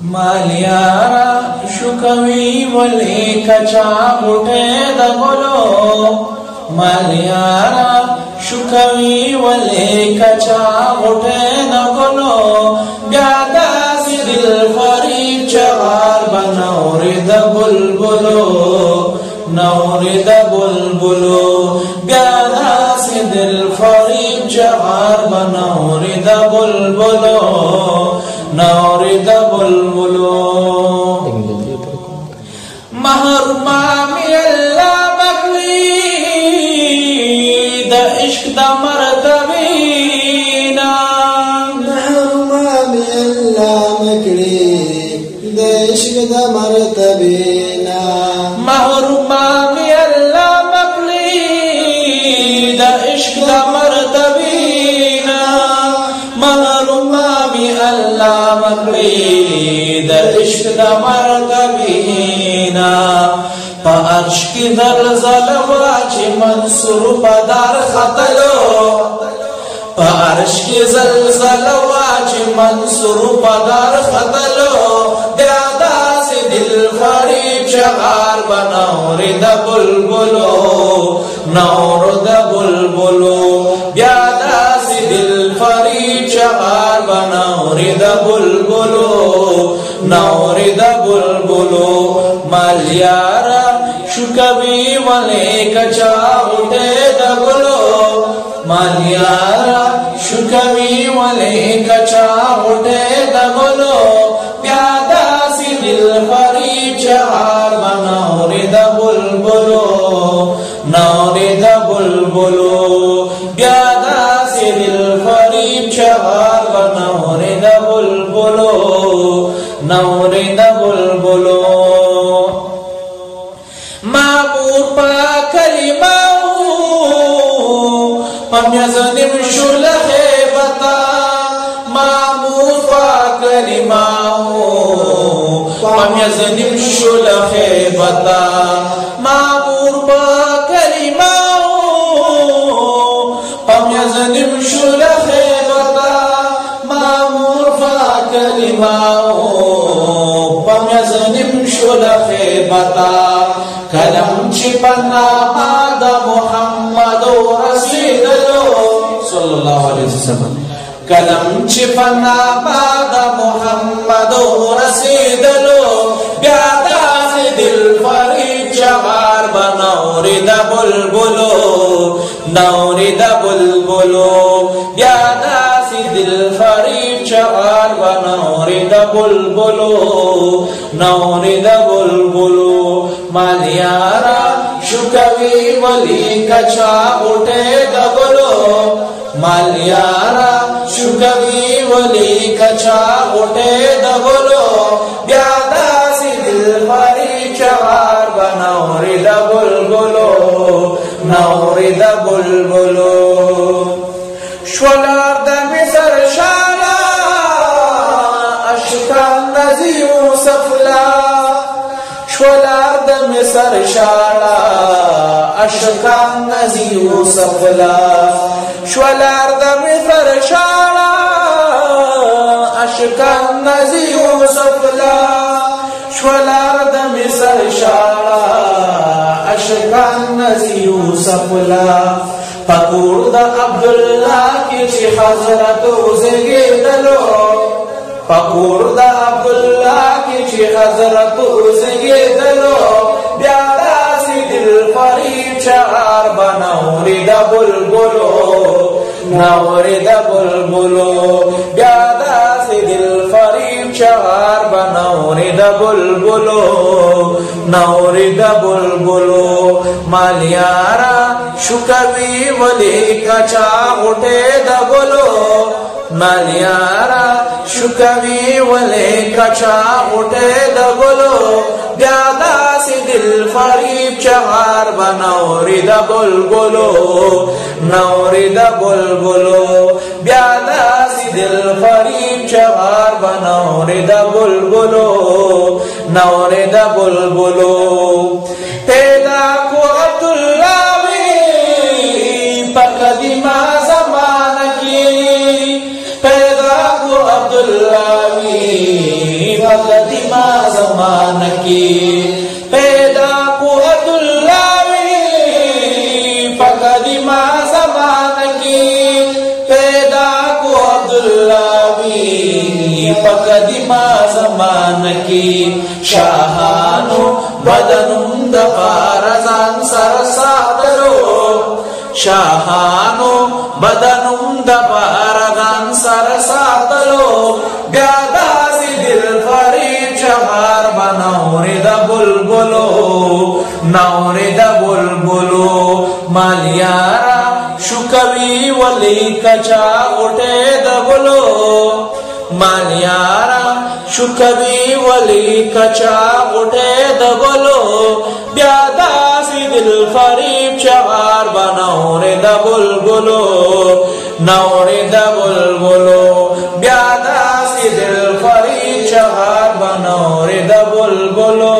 مالیارا شکوی ولی کچا بوٹے دغلو مالیارا شکوی ولی کچا بوٹے دغلو بیادا سی دل فریب چغار بنوری دا بلبلو نوری دا بلبلو بیادا سی دل فریب چغار بنوری دا بلبلو نوری دا بلبلو محرمامی اللہ مکلی دا عشق دا مرتبینا محرمامی اللہ مکلی دا عشق دا مرتبینا محرمامی اللہ مکلی دا عشق دا مرتبینا محرمامی اللہ مکلی دا عشق دا مرتبینا پا عرش کی زلزل واچی منصور پدار خطلو پا عرش کی زلزل واچی منصور پدار خطلو بیادا سی دل فریب چغار بنوری دا بلبلو نور دا بلبلو بیادا سی دل فریب چغار بنوری دا بلبلو نوری دا بلبلو مالیارا شکوی ولی کچا اٹھے دغلو مالیارا شکوی ولی کچا اٹھے دغلو بیادا سی دل فریب چغار بنوری دا بلبلو نوری دا بلبلو بیادا سی دل فریب چغار بنوری دا بلبلو نوری دا بلبلو معمور پا کلماو پمیزنیم شل خیبتا معمور پا کلماو پمیزنیم شل خیبتا معمور پا کلماو پمیزنیم شل خیبتا معمور پا کلماو پمیزنیم شل خیبتا کلم چی پناما دا محمد رسیدلو صلی اللہ علیہ وسلم کلم چی پناما دا محمد رسیدلو بیادا سی دل فریب چغار بنوری دا بلبلو نوری دا بلبلو بیادا سی دل فریب چغار بنوری دا بلبلو نوری دا بلبلو مالیارا شکوی ولی کچا اٹھے دغلو مالیارا شکوی ولی کچا اٹھے دغلو بیادا سی دل فریب چغار بنوری دا بلبلو نوری دا بلبلو شولار دا مصر شالا اشکان نزی یوسف لا شولار د مصر شالا اشکان نزی یوسف لا شولار د مصر شالا اشکان نزی یوسف لا شولار د مصر شالا اشکان نزی یوسف لا پکور د عبداللہ کی چی حضرت زگیدلو پکور دا عبداللہ کی چی حضرت زگیدلو بیادا سی دل فریب چغار بنوری دا بلبلو نوری دا بلبلو بیادا سی دل فریب چغار بنوری دا بلبلو نوری دا بلبلو مالیارا شکوی ولی کچا اٹھے دغلو مالیارا شکوی ولی کچا اٹھے دغلو بیادا سی دل فریب چغار بنوری دا بلبلو نوری دا بلبلو بیادا سی دل فریب چغار بنوری دا بلبلو نوری دا بلبلو پیدا کو عبداللہ قدیمہ زمانہ کی پیدا کو عبداللہ قدیما زمانہ کی پیدا کو عبداللہ وی قدیما زمانہ کی پیدا کو عبداللہ وی قدیما زمانہ کی شاہانو بدنم دپارزان سر ساتلو شاہانو بدنم دپارزان سر ساتلو بیادازی دل فریب چهار بنور دا بلبلو نور دا بلبلو مالیارا شکوی ولی کچا غٹے دا بلو مالیارا شکوی ولی کچا غٹے دا بلو بیادازی دل فریب چهار بنور دا بلبلو نور دا بلبلو بیادازی دل فریب چهار بنور دا بلبلو